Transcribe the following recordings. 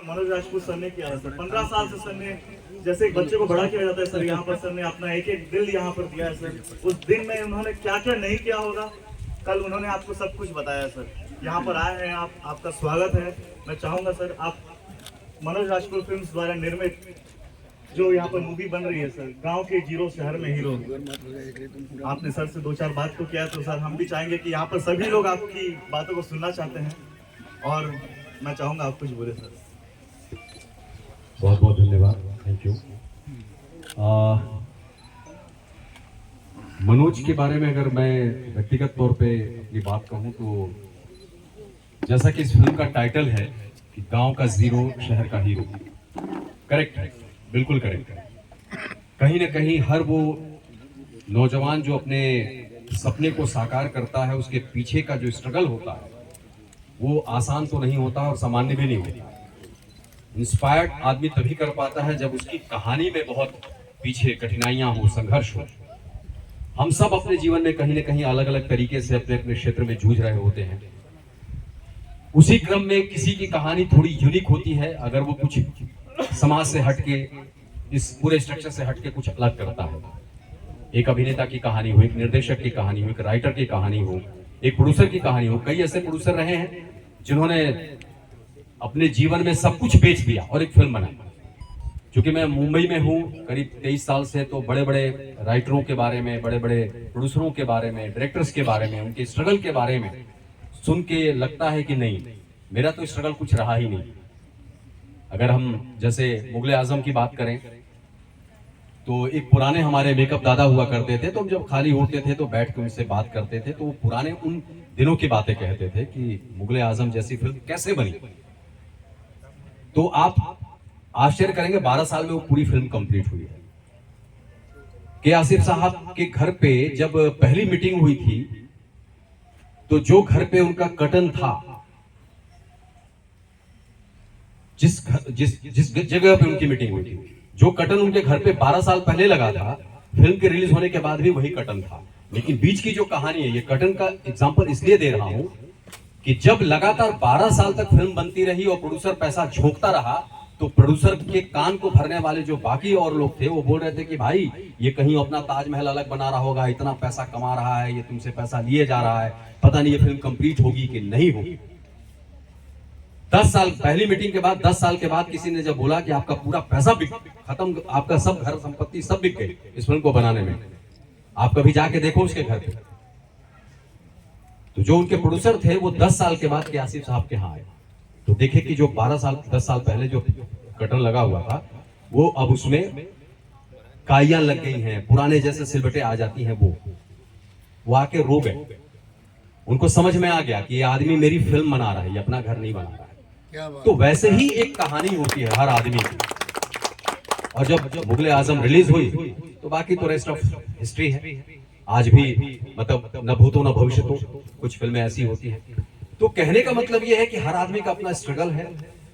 Manoj Rajput sir ने किया था सर। 15 साल से सर ने, जैसे एक बच्चे को बड़ा किया जाता है सर, यहाँ पर सर ने अपना एक एक दिल यहाँ पर दिया है सर। उस दिन में उन्होंने क्या क्या नहीं किया होगा, कल उन्होंने आपको सब कुछ बताया सर। यहाँ पर आए हैं आप, आपका स्वागत है। मैं चाहूँगा सर, आप मनोज राजपूत फिल्म्स द्वारा निर्मित जो यहाँ पर मूवी बन रही है सर, गांव के जीरो शहर में हीरो, आपने सर से 2-4 बात तो किया, तो सर हम भी चाहेंगे कि यहाँ पर सभी लोग आपकी बातों को सुनना चाहते हैं, और मैं चाहूँगा आप कुछ बोले सर। बहुत बहुत धन्यवाद, थैंक यू। मनोज के बारे में अगर मैं व्यक्तिगत तौर पे अपनी बात कहूँ तो जैसा कि इस फिल्म का टाइटल है कि गांव का जीरो शहर का हीरो, करेक्ट है, बिल्कुल करेक्ट है। कहीं ना कहीं हर वो नौजवान जो अपने सपने को साकार करता है, उसके पीछे का जो स्ट्रगल होता है वो आसान तो नहीं होता और सामान्य भी नहीं होता। इंस्पायर्ड आदमी तभी कर पाता है जब उसकी कहानी में बहुत पीछे कठिनाइयां हो, संघर्ष हो। हम सब अपने जीवन में कहीं ना कहीं अलग अलग तरीके से अपने अपने क्षेत्र में जूझ रहे होते हैं। उसी क्रम में किसी की कहानी थोड़ी यूनिक होती है, अगर वो कुछ समाज से हटके, इस पूरे स्ट्रक्चर से हटके कुछ अलग करता है। एक अभिनेता की कहानी हो, एक निर्देशक की कहानी हो, एक राइटर की कहानी हो, एक प्रोड्यूसर की कहानी हो। कई ऐसे प्रोड्यूसर रहे हैं जिन्होंने अपने जीवन में सब कुछ बेच दिया और एक फिल्म बनाई। क्योंकि मैं मुंबई में हूँ करीब 23 साल से, तो बड़े बड़े राइटरों के बारे में, बड़े बड़े प्रोड्यूसरों के बारे में, डायरेक्टर्स के बारे में, उनके स्ट्रगल के बारे में सुन के लगता है कि नहीं, मेरा तो स्ट्रगल कुछ रहा ही नहीं। अगर हम जैसे मुगले आजम की बात करें तो एक पुराने हमारे मेकअप दादा हुआ करते थे, तो हम जब खाली होते थे तो बैठ के उनसे बात करते थे, तो वो पुराने उन दिनों की बातें कहते थे कि मुगले आजम जैसी फिल्म कैसे बनी। तो आप आश्चर्य करेंगे, 12 साल में वो पूरी फिल्म कंप्लीट हुई है। के आसिफ साहब के घर पे जब पहली मीटिंग हुई थी, तो जो घर पे उनका कर्टन था, जिस जगह पे उनकी मीटिंग हुई थी, जो कर्टन उनके घर पे 12 साल पहले लगा था, फिल्म के रिलीज होने के बाद भी वही कर्टन था। लेकिन बीच की जो कहानी है, ये कर्टन का एग्जांपल इसलिए दे रहा हूं कि जब लगातार 12 साल तक फिल्म बनती रही और प्रोड्यूसर पैसा झोंकता रहा, तो प्रोड्यूसर के कान को भरने वाले जो बाकी और लोग थे वो बोल रहे थे कि भाई ये कहीं अपना ताजमहल अलग बना रहा होगा, इतना पैसा कमा रहा है, ये तुमसे पैसा लिए जा रहा है, पता नहीं ये फिल्म कंप्लीट होगी कि नहीं होगी। 10 साल पहली मीटिंग के बाद 10 साल के बाद किसी ने जब बोला कि आपका पूरा पैसा खत्म, आपका सब घर संपत्ति सब बिक गई इस फिल्म को बनाने में, आप कभी जाके देखो उसके घर पे। तो जो उनके प्रोड्यूसर थे वो 10 साल के बाद के आसिफ साहब के यहाँ आए, तो देखे कि जो 10 साल पहले जो कर्टन लगा हुआ था, वो अब उसमें काइयां लग गई हैं, पुराने जैसे सिलबटे आ जाती हैं। वो आके रो गए। उनको समझ में आ गया कि ये आदमी मेरी फिल्म बना रहा है, ये अपना घर नहीं बना रहा है। तो वैसे ही एक कहानी होती है हर आदमी की। और जब मुगले आजम रिलीज हुई तो बाकी तो रेस्ट ऑफ हिस्ट्री है। आज भी मतलब न भूतो न भविष्य तो कुछ फिल्में ऐसी होती हैं। तो कहने का मतलब यह है कि हर आदमी का अपना स्ट्रगल है।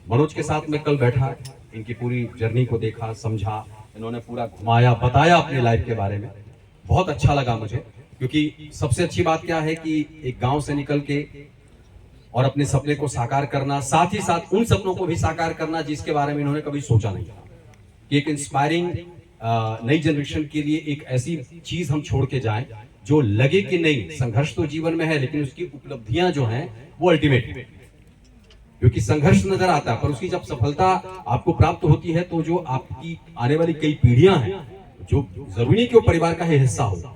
मनोज के साथ मैं कल बैठा, इनकी पूरी जर्नी को देखा, समझा, इन्होंने पूरा घुमाया, बताया अपने लाइफ के बारे में। बहुत अच्छा लगा मुझे, क्योंकि सबसे अच्छी बात क्या है कि एक गांव से निकल के और अपने सपने को साकार करना, साथ ही साथ उन सपनों को भी साकार करना जिसके बारे में इन्होंने कभी सोचा नहीं था, कि एक इंस्पायरिंग नई जनरेशन के लिए एक ऐसी चीज हम छोड़ के जाएं जो लगे कि नहीं, संघर्ष तो जीवन में है लेकिन उसकी उपलब्धियां जो हैं वो अल्टीमेट है। क्योंकि संघर्ष नजर आता है, पर उसकी जब सफलता आपको प्राप्त होती है तो जो आपकी आने वाली कई पीढ़ियां हैं, जो जरूरी नहीं कि वो परिवार का ही हिस्सा हो,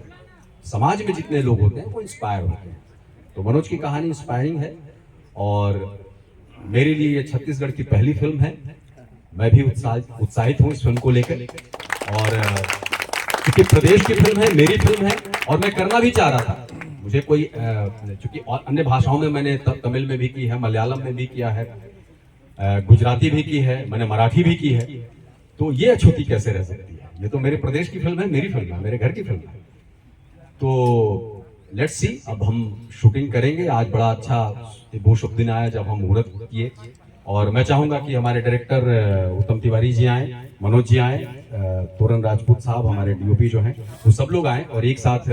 समाज में जितने लोग होते हैं वो इंस्पायर होते हैं। तो मनोज की कहानी इंस्पायरिंग है और मेरे लिए ये छत्तीसगढ़ की पहली फिल्म है। मैं भी उत्साहित हूँ इस फिल्म को लेकर, और क्योंकि प्रदेश की फिल्म है, मेरी फिल्म है, और मैं करना भी चाह रहा था। मुझे कोई चूंकि अन्य भाषाओं में मैंने तमिल में भी की है, मलयालम में भी किया है, गुजराती भी की है, मैंने मराठी भी की है, तो ये अछूती कैसे रह सकती है? ये तो मेरे प्रदेश की फिल्म है, मेरी फिल्म है, मेरे घर की फिल्म है। तो लेट्स सी, अब हम शूटिंग करेंगे। आज बड़ा अच्छा वो शुभ दिन आया जब हम मुहूर्त किए, और मैं चाहूंगा कि हमारे डायरेक्टर उत्तम तिवारी जी आए, मनोज जी आए, तोरण राजपूत साहब हमारे डीओपी जो हैं, वो सब लोग आए और एक साथ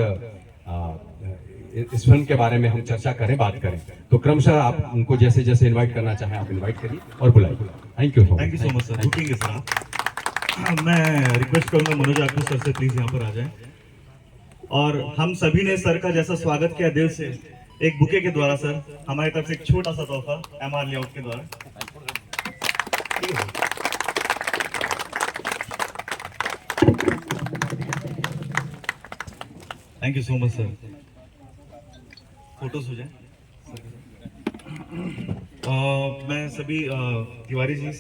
इस फिल्म के बारे में हम चर्चा करें, बात करें। तो क्रमशः आप उनको जैसे जैसे इनवाइट करना चाहें आप इनवाइट करिए और बुलाइए। Thank you so much sir. रुकेंगे सर आप। मैं रिक्वेस्ट करूंगा मनोज आकू सर से प्लीज यहाँ पर आ जाएं। और हम सभी ने सर का जैसा स्वागत किया दिल से, एक बुके के द्वारा सर हमारी तरफ से एक छोटा सा तोहफा MR लेआउट के द्वारा। Thank you so much sir. Photos हो जाए। मैं सभी तिवारी जी,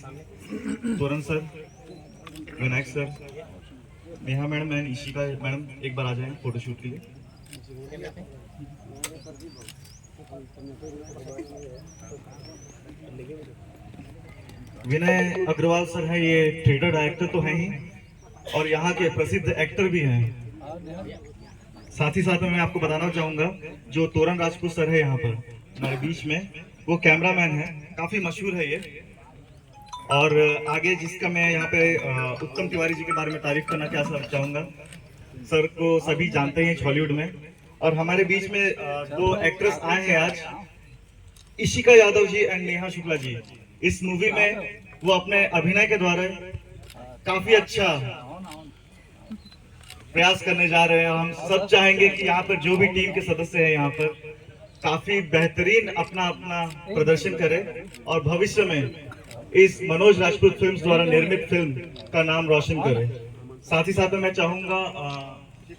तोरण sir, Vinayak sir, Neha madam and Ishika madam एक बार आ जाएं फोटोशूट के लिए। विनय अग्रवाल सर है, ये थिएटर डायरेक्टर तो हैं ही और यहाँ के प्रसिद्ध एक्टर भी हैं। साथ ही साथ में मैं आपको बताना चाहूंगा जो तोरण राजपूत सर है यहाँ पर हमारे बीच में, वो कैमरामैन है, काफी मशहूर है ये। और आगे जिसका मैं यहाँ पे उत्तम तिवारी जी के बारे में तारीफ करना क्या सर चाहूंगा। सर को सभी जानते हैं हॉलीवुड में। और हमारे बीच में दो एक्ट्रेस आए हैं आज, इशिका यादव जी एंड नेहा शुक्ला जी। इस मूवी में वो अपने अभिनय के द्वारा काफी अच्छा प्रयास करने जा रहे हैं। हम सब चाहेंगे कि यहाँ पर जो भी टीम के सदस्य हैं यहाँ पर काफी बेहतरीन अपना अपना प्रदर्शन करें और भविष्य में इस मनोज राजपूत फिल्म्स द्वारा निर्मित फिल्म का नाम रोशन करें। साथ ही साथ में मैं चाहूंगा